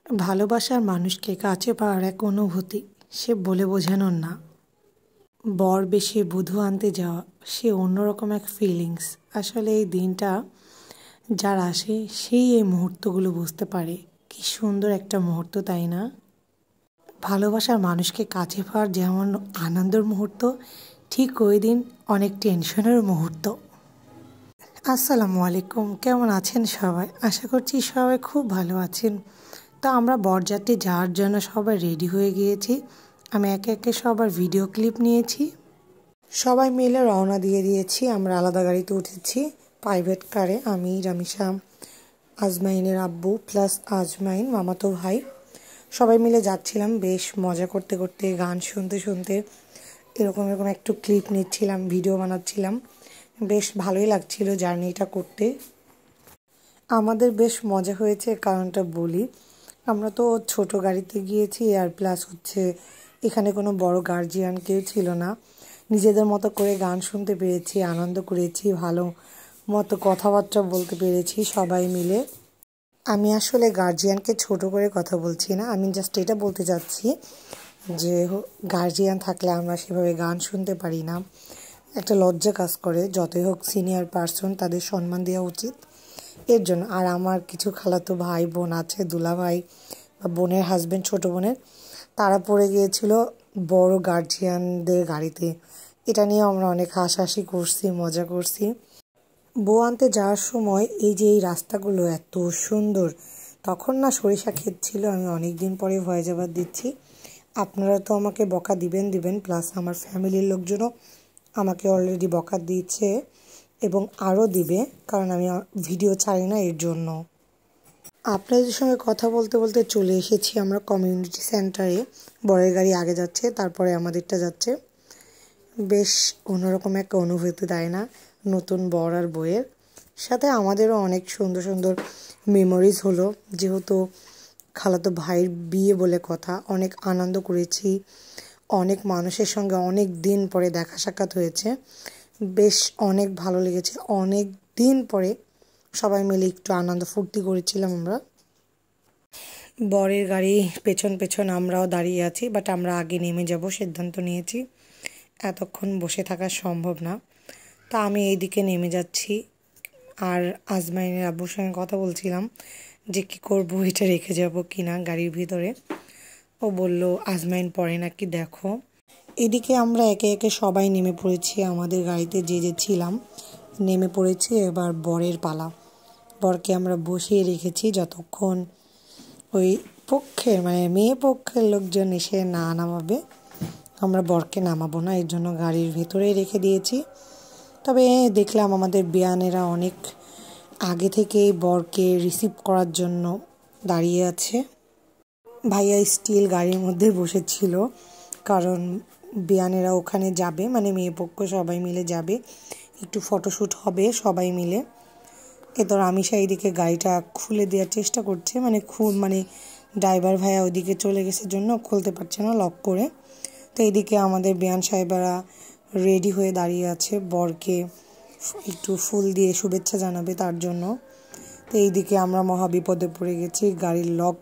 ভালোবাসার মানুষকে কাছে পাওয়ার এক অনুভূতি সে বলে বোঝানোর না। বর বেশে বধূ আনতে যাওয়া সে অন্যরকম এক ফিলিংস। আসলে এই দিনটা যার আসে সেই এই মুহূর্তগুলো বুঝতে পারে কি সুন্দর একটা মুহূর্ত, তাই না? ভালোবাসার মানুষকে কাছে পাওয়ার যেমন আনন্দের মুহূর্ত, ঠিক ওই দিন অনেক টেনশনের মুহূর্ত। আসসালামু আলাইকুম, কেমন আছেন সবাই? আশা করছি সবাই খুব ভালো আছেন। তো আমরা বরযাত্রী যাওয়ার জন্য সবাই রেডি হয়ে গিয়েছি। আমি একে একে সবার ভিডিও ক্লিপ নিয়েছি। সবাই মিলে রওনা দিয়ে দিয়েছি। আমরা আলাদা গাড়িতে উঠেছি, প্রাইভেট কারে। আমি, রামিসা, আজমাইনের আব্বু প্লাস আজমাইন মামাতো ভাই সবাই মিলে যাচ্ছিলাম। বেশ মজা করতে করতে, গান শুনতে শুনতে এরকম একটু ক্লিপ নিচ্ছিলাম, ভিডিও বানাচ্ছিলাম। বেশ ভালোই লাগছিল জার্নিটা করতে। আমাদের বেশ মজা হয়েছে, কারণটা বলি। আমরা তো ছোট গাড়িতে গিয়েছি, আর প্লাস এখানে কোনো বড় গার্জিয়ান কেউ ছিল না। নিজেদের মতো করে গান শুনতে পেরেছি, আনন্দ করেছি, ভালো মতো কথাবার্তা বলতে পেরেছি সবাই মিলে। আমি আসলে গার্জিয়ানকে ছোট করে কথা বলছি না, আমি জাস্ট এটা বলতে চাচ্ছি যে গার্জিয়ান থাকলে আমরা সেভাবে গান শুনতে পারি না, একটা লজ্জা কাজ করে। যতই হোক সিনিয়র পার্সন, তাদের সম্মান দেওয়া উচিত, এর জন্য। আর আমার কিছু খালাতো ভাই বোন আছে, দুলা ভাই বা বোনের হাজব্যান্ড, ছোট বোনের, তারা পড়ে গিয়েছিল বড় গার্জিয়ানদের গাড়িতে। এটা নিয়ে আমরা অনেক হাসাহাসি করছি, মজা করছি। বউ আনতে যাওয়ার সময় এই রাস্তাগুলো এত সুন্দর। তখন না সরিষা ক্ষেত ছিল। আমি অনেক দিন পরে ভয়েস ওভার দিচ্ছি। আপনারা তো আমাকে বকা দিবেন, প্লাস আমার ফ্যামিলির লোকজনও আমাকে অলরেডি বকা দিচ্ছে এবং আরও দিবে, কারণ আমি ভিডিও ছাড়ি না, এর জন্য। আপনাদের সঙ্গে কথা বলতে বলতে চলে এসেছি আমরা কমিউনিটি সেন্টারে। বরের গাড়ি আগে যাচ্ছে, তারপরে আমাদেরটা যাচ্ছে। বেশ অন্যরকম একটা অনুভূতি, তাই না? নতুন বর আর বউয়ের সাথে আমাদেরও অনেক সুন্দর সুন্দর মেমোরিজ হলো। যেহেতু খালাতো ভাইয়ের বিয়ে বলে কথা, অনেক আনন্দ করেছি। অনেক মানুষের সঙ্গে অনেক দিন পরে দেখা সাক্ষাৎ হয়েছে। বেশ অনেক ভালো লেগেছে। অনেক দিন পরে সবাই মিলে একটু আনন্দ ফুর্তি করেছিলাম আমরা। বরের গাড়ি পেছন পেছন আমরাও দাঁড়িয়ে আছি, বাট আমরা আগে নেমে যাব সিদ্ধান্ত নিয়েছি। এতক্ষণ বসে থাকা সম্ভব না। তা আমি এইদিকে নেমে যাচ্ছি, আর আজমাইনের আব্বুর সঙ্গে কথা বলছিলাম যে কী করবো, এটা রেখে যাব কি না গাড়ির ভিতরে। ও বলল আজমাইন পরে নাকি দেখো। এদিকে আমরা একে একে সবাই নেমে পড়েছি। আমাদের গাড়িতে যে ছিলাম নেমে পড়েছি। এবার বরের পালা। বরকে আমরা বসিয়ে রেখেছি যতক্ষণ ওই পক্ষের মেয়ে পক্ষের লোকজন এসে না নামাবে। আমরা বরকে নামাবো না, এর জন্য গাড়ির ভেতরেই রেখে দিয়েছি। তবে দেখলাম আমাদের বিয়ানেরা অনেক আগে থেকেই বরকে রিসিভ করার জন্য দাঁড়িয়ে আছে। ভাইয়া স্টিল গাড়ির মধ্যে বসেছিল, কারণ বিয়ানেরা ওখানে যাবে, মেয়ে পক্ষ সবাই মিলে যাবে, একটু ফটোশ্যুট হবে সবাই মিলে। এরপর রামিসা এইদিকে গাড়িটা খুলে দেওয়ার চেষ্টা করছে, ড্রাইভার ভাইয়া ওইদিকে চলে গেছে জন্য খুলতে পারছে না লক করে। তো এইদিকে আমাদের বিয়ান সাহেবেরা রেডি হয়ে দাঁড়িয়ে আছে বরকে একটু ফুল দিয়ে শুভেচ্ছা জানাবে তার জন্য। তো এইদিকে আমরা মহা বিপদে পড়ে গেছি, গাড়ির লক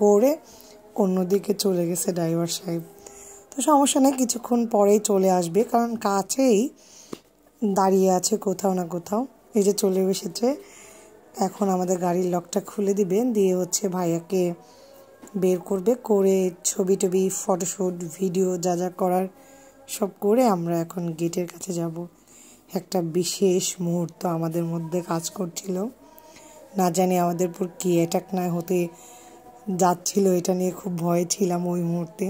করে অন্যদিকে চলে গেছে ড্রাইভার সাহেব। তো সমস্যা নেই, কিছুক্ষণ পরেই চলে আসবে, কারণ কাছেই দাঁড়িয়ে আছে কোথাও না কোথাও। এই যে চলে এসেছে। এখন আমাদের গাড়ির লকটা খুলে দিবে, দিয়ে ভাইয়াকে বের করবে, করে ছবি টবি, ফটোশ্যুট, ভিডিও যা যা করার সব করে আমরা এখন গেটের কাছে যাব। একটা বিশেষ মুহূর্ত আমাদের মধ্যে কাজ করছিল। না জানি আমাদের উপর কি অ্যাটাক না হতে যাচ্ছিল, এটা নিয়ে খুব ভয়ে ছিলাম ওই মুহূর্তে।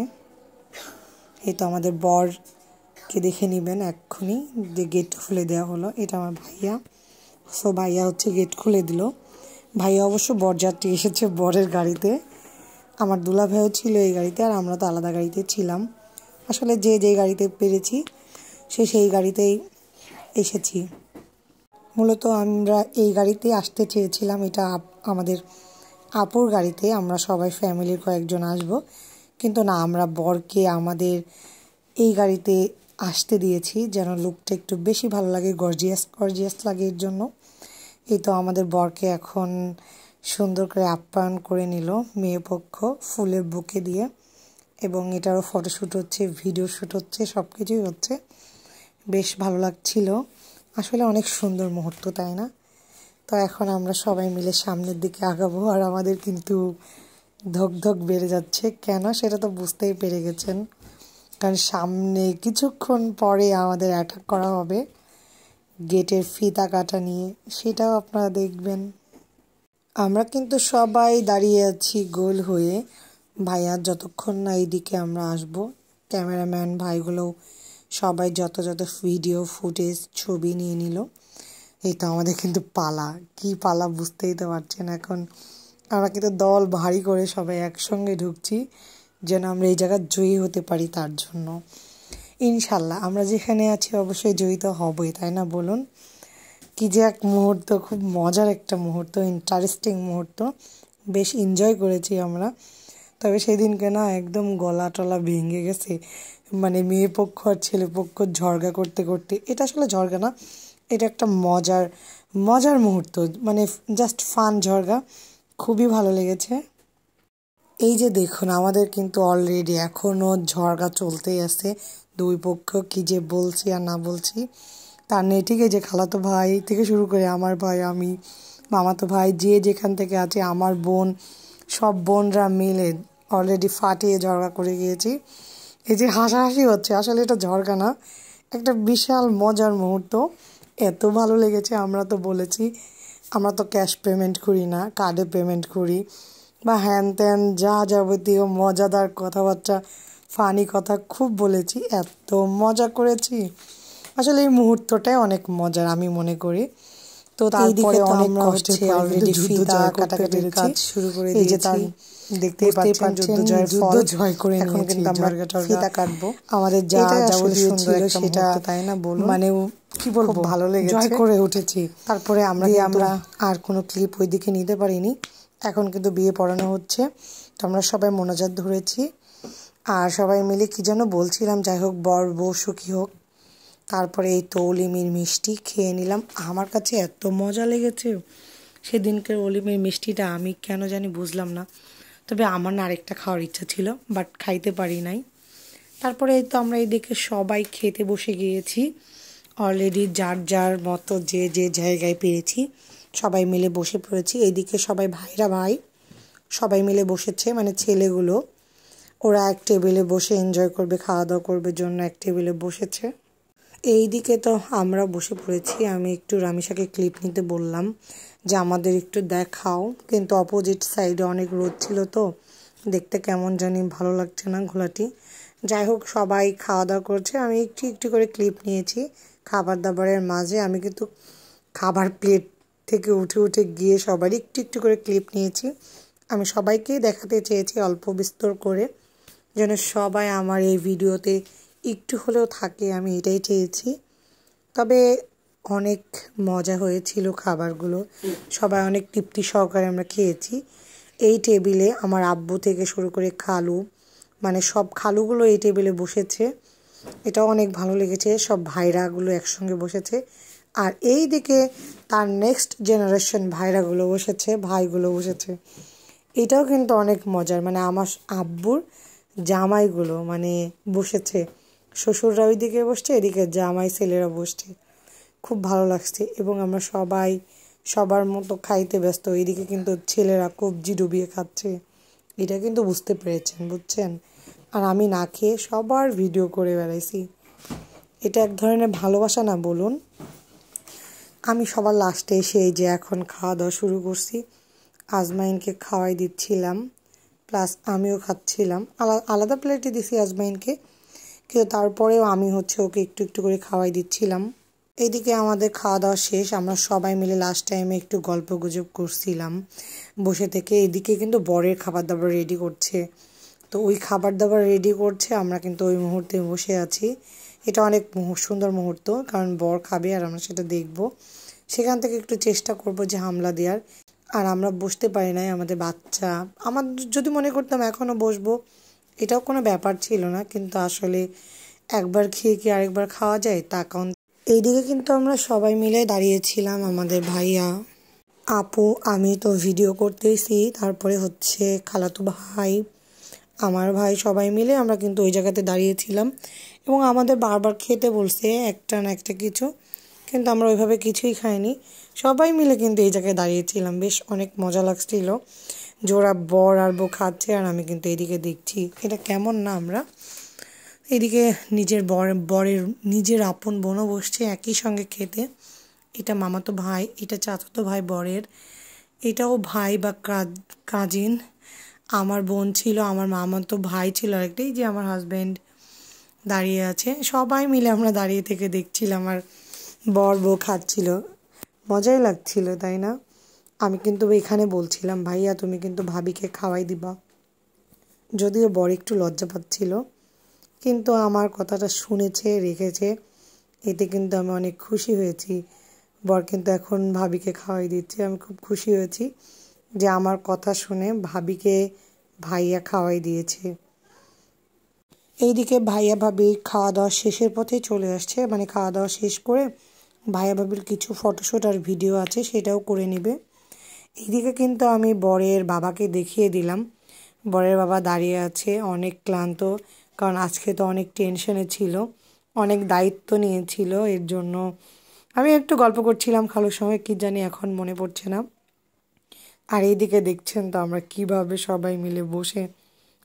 এই তো আমাদের বরকে দেখে নেবেন এক্ষুনি, যে গেট খুলে দেওয়া হলো। এটা আমার ভাইয়া। সো ভাইয়া গেট খুলে দিল। ভাইয়া অবশ্য বরযাত্রী এসেছে বরের গাড়িতে। আমার দুলা ভাইও ছিল এই গাড়িতে, আর আমরা তো আলাদা গাড়িতে ছিলাম। আসলে যে গাড়িতে পেরেছি সেই গাড়িতেই এসেছি। মূলত আমরা এই গাড়িতেই আসতে চেয়েছিলাম। এটা আমাদের আপুর গাড়িতে, আমরা সবাই ফ্যামিলির কয়েকজন আসব, কিন্তু না, আমরা বরকে আমাদের এই গাড়িতে আসতে দিয়েছি যেন লুকটা একটু বেশি ভালো লাগে, গর্জিয়াস লাগে, এর জন্য। এই তো আমাদের বরকে এখন সুন্দর করে আপ্যায়ন করে নিল মেয়ে পক্ষ ফুলের বুকে দিয়ে, এবং এটারও ফটোশ্যুট হচ্ছে, ভিডিও শ্যুট হচ্ছে, সব কিছুই হচ্ছে। বেশ ভালো লাগছিল, আসলে অনেক সুন্দর মুহূর্ত, তাই না? তো এখন আমরা সবাই মিলে সামনের দিকে আগাবো, আর আমাদের কিন্তু ধক বেড়ে যাচ্ছে। কেন সেটা তো বুঝতেই পেরে গেছেন, কারণ সামনে কিছুক্ষণ পরে আমাদের অ্যাটাক করা হবে গেটের ফিতা কাটা নিয়ে, সেটাও আপনারা দেখবেন। আমরা কিন্তু সবাই দাঁড়িয়ে আছি গোল হয়ে, ভাইয়া যতক্ষণ না এইদিকে আমরা আসব। ক্যামেরাম্যান ভাইগুলো সবাই যত ভিডিও ফুটেজ ছবি নিয়ে নিল। এই তো আমাদের কিন্তু পালা, কি পালা বুঝতেই তো পারছেন। এখন আমরা কিন্তু দল ভারী করে সবাই একসঙ্গে ঢুকছি, যেন আমরা এই জায়গায় জয়ী হতে পারি। তার জন্য ইনশাল্লাহ আমরা যেখানে আছি অবশ্যই জয়ী তো হবই, তাই না বলুন? কি যে এক মুহূর্ত, খুব মজার একটা মুহূর্ত, ইন্টারেস্টিং মুহূর্ত, বেশ এনজয় করেছি আমরা। তবে সেদিনকে না একদম গলা টলা ভেঙে গেছে, মানে মেয়ে পক্ষ আর ছেলে পক্ষ ঝগড়া করতে করতে। এটা আসলে ঝগড়া না, এটা একটা মজার মুহূর্ত, মানে জাস্ট ফান ঝগড়া, খুবই ভালো লেগেছে। এই যে দেখুন, আমাদের কিন্তু অলরেডি এখনও ঝগড়া চলতেই আছে, দুই পক্ষ কি যে বলছি আর না বলছি তার নেই। ঠিক আছে, খালাতো ভাই থেকে শুরু করে আমার ভাই, আমি, মামাতো ভাই, যে যেখান থেকে আছে, আমার বোন, সব বোনরা মিলে অলরেডি ফাটিয়ে ঝগড়া করে গিয়েছি। এই যে হাসাহাসি হচ্ছে, আসলে এটা ঝগড়া না, একটা বিশাল মজার মুহূর্ত, এত ভালো লেগেছে। আমরা তো বলেছি আমরা তো ক্যাশ পেমেন্ট করি না, কার্ডে পেমেন্ট করি, বা হ্যান ত্যান যা যাবতীয় মজাদার কথাবার্তা, ফানি কথা খুব বলেছি, এত মজা করেছি। আসলে এই মুহূর্তটাই অনেক মজার আমি মনে করি। তো তারপরে অনেক কষ্টে অলরেডি ফিতা কাটাকাটির কাজ শুরু করে দিয়েছি। এই যে তার দেখতেই পাচ্ছেন যুদ্ধ জয় করে এখন কিন্তু আমরা ফিতা কাটবো। আমাদের যা যাবতীয় ছিল সেটা, তাই না বলুন, মানে কি বলবো, ভালো লেগেছে, জয় করে উঠেছি। তারপরে আমরা আর কোনো ক্লিপ ওইদিকে নিতে পারিনি। এখন কিন্তু বিয়ে পড়ানো হচ্ছে, তো আমরা সবাই মোনাজাত ধরেছি, আর সবাই মিলে কি যেন বলছিলাম। যাই হোক, বর বউ সুখী হোক। তারপরে এই তো অলিমির মিষ্টি খেয়ে নিলাম, আমার কাছে এত মজা লেগেছে সেদিনকার অলিমির মিষ্টিটা, আমি কেন জানি বুঝলাম না। তবে আমার না আরেকটা খাওয়ার ইচ্ছা ছিল, বাট খাইতে পারি নাই। তারপরে এই তো আমরা এইদিকে সবাই খেতে বসে গিয়েছি অলরেডি, যার যার মতো যে যে জায়গায় পেয়েছি সবাই মিলে বসে পড়েছি। এইদিকে সবাই ভাই সবাই মিলে বসেছে, মানে ছেলেগুলো, ওরা এক টেবিলে বসে এনজয় করবে, খাওয়া দাওয়া করবে জন্য এক টেবিলে বসেছে। এই দিকে তো আমরা বসে পড়েছি। আমি একটু রামিসাকে ক্লিপ নিতে বললাম যে আমাদের একটু দেখাও, কিন্তু অপোজিট সাইডে অনেক রোদ ছিল, তো দেখতে কেমন জানি ভালো লাগছে না ঘোলাটি। যাই হোক, সবাই খাওয়া দাওয়া করছে, আমি একটু একটু করে ক্লিপ নিয়েছি খাবার দাবারের মাঝে। আমি কিন্তু খাবার প্লেট থেকে উঠে গিয়ে সবারই একটু একটু করে ক্লিপ নিয়েছি। আমি সবাইকেই দেখাতে চেয়েছি অল্প বিস্তর করে, যেন সবাই আমার এই ভিডিওতে একটু হলেও থাকে, আমি এটাই চেয়েছি। তবে অনেক মজা হয়েছিল খাবারগুলো, সবাই অনেক তৃপ্তি সহকারে আমরা খেয়েছি। এই টেবিলে আমার আব্বু থেকে শুরু করে খালু, মানে সব খালুগুলো এই টেবিলে বসেছে, এটাও অনেক ভালো লেগেছে। সব ভাইরাগুলো একসঙ্গে বসেছে, আর এই দিকে তার নেক্সট জেনারেশন ভাইরাগুলো বসেছে, ভাইগুলো বসেছে। এটাও কিন্তু অনেক মজার, মানে আমার আব্বুর জামাইগুলো মানে বসেছে, শ্বশুররা ওইদিকে বসছে, এদিকে জামাই ছেলেরা বসছে, খুব ভালো লাগছে। এবং আমরা সবাই সবার মতো খাইতে ব্যস্ত, এইদিকে কিন্তু ছেলেরা কবজি ডুবিয়ে খাচ্ছে, এটা কিন্তু বুঝতে পেরেছেন, বুঝছেন। আর আমি না খেয়ে সবার ভিডিও করে বেড়াইছি, এটা এক ধরনের ভালোবাসা না বলুন। আমি সবার লাস্টে এসে এই যে এখন খাওয়া দাওয়া শুরু করছি, আজমাইনকে খাওয়াই দিচ্ছিলাম, প্লাস আমিও খাচ্ছিলাম। আলাদা প্লেটে দিছি আজমাইনকে, কিন্তু তারপরেও আমি ওকে একটু একটু করে খাওয়াই দিচ্ছিলাম। এইদিকে আমাদের খাওয়া দাওয়া শেষ, আমরা সবাই মিলে লাস্ট টাইমে একটু গল্প গুজব করছিলাম বসে থেকে। এদিকে কিন্তু বরের খাবার দাবার রেডি করছে, তো ওই খাবার দাবার রেডি করছে, আমরা কিন্তু ওই মুহূর্তে বসে আছি। এটা অনেক সুন্দর মুহূর্ত, কারণ বর খাবে আর আমরা সেটা দেখব। সেখান থেকে একটু চেষ্টা করব যে হামলা দেওয়ার, আর আমরা বসতে পারি নাই, আমাদের বাচ্চা, আমার যদি মনে করতাম এখনও বসবো এটাও কোনো ব্যাপার ছিল না, কিন্তু আসলে একবার খেয়ে কি আরেকবার খাওয়া যায় তা কারণ। এইদিকে কিন্তু আমরা সবাই মিলে দাঁড়িয়েছিলাম, আমাদের ভাইয়া, আপু আমি তো ভিডিও করতেইছি, তারপরে হচ্ছে খালাতো ভাই, আমার ভাই সবাই মিলে আমরা কিন্তু ওই জায়গাতে দাঁড়িয়েছিলাম এবং আমাদের বারবার খেতে বলছে একটা না একটা কিছু, কিন্তু আমরা ওইভাবে কিছুই খাইনি। সবাই মিলে কিন্তু এই জায়গায় দাঁড়িয়েছিলাম, বেশ অনেক মজা লাগছিল। জোড়া বর আর বউ খাচ্ছে আর আমি কিন্তু এদিকে দেখছি, এটা কেমন না। আমরা এদিকে নিজের বরের নিজের আপন বোনও বসছে একই সঙ্গে খেতে। এটা মামাতো ভাই, এটা চাচাতো ভাই বরের, এটাও ভাই বা কাজিন। আমার বোন ছিল, আমার মামাতো ভাই ছিল আরেকটাই, যে আমার হাজব্যান্ড দাঁড়িয়ে আছে। সবাই মিলে আমরা দাঁড়িয়ে থেকে দেখছিলাম আর বর বউ খাচ্ছিল, মজাই লাগছিল, তাই না? আমি কিন্তু এখানে বলছিলাম, ভাইয়া তুমি কিন্তু ভাবিকে খাওয়াই দিবা, যদিও বর একটু লজ্জা পাচ্ছিল, কিন্তু আমার কথাটা শুনেছে, রেখেছে। এতে কিন্তু আমি অনেক খুশি হয়েছি। বর কিন্তু এখন ভাবিকে খাওয়াই দিচ্ছে, আমি খুব খুশি হয়েছি যে আমার কথা শুনে ভাবিকে ভাইয়া খাওয়াই দিয়েছে। এইদিকে ভাইয়া ভাবি খাওয়া দাওয়া শেষের পথে চলে আসছে, মানে খাওয়া দাওয়া শেষ করে ভাইয়া ভাবির কিছু ফটোশ্যুট আর ভিডিও আছে, সেটাও করে নেবে। এইদিকে কিন্তু আমি বরের বাবাকে দেখিয়ে দিলাম। বরের বাবা দাঁড়িয়ে আছে অনেক ক্লান্ত, কারণ আজকে তো অনেক টেনশনে ছিল, অনেক দায়িত্ব নিয়েছিল। এর জন্য আমি একটু গল্প করছিলাম খালুর সঙ্গে, কী জানি এখন মনে পড়ছে না। আর এইদিকে দেখছেন তো আমরা কিভাবে সবাই মিলে বসে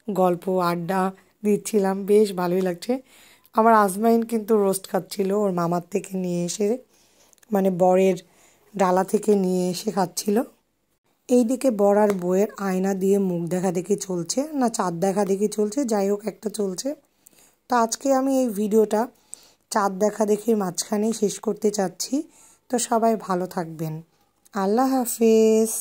গল্প আড্ডা দিচ্ছিলাম, বেশ ভালোই লাগছে। আমার আজমাইন কিন্তু রোস্ট খাচ্ছিল, ওর মামার থেকে নিয়ে এসে, মানে বরের ডালা থেকে নিয়ে এসে খাচ্ছিল। এইদিকে বর আর বউয়ের আয়না দিয়ে মুখ দেখা দেখি চলছে, না চাঁদ দেখা দেখি চলছে, যাই হোক একটা চলছে। তো আজকে আমি এই ভিডিওটা চাঁদ দেখা দেখির মাঝখানেই শেষ করতে চাচ্ছি। তো সবাই ভালো থাকবেন, আল্লাহ হাফেজ।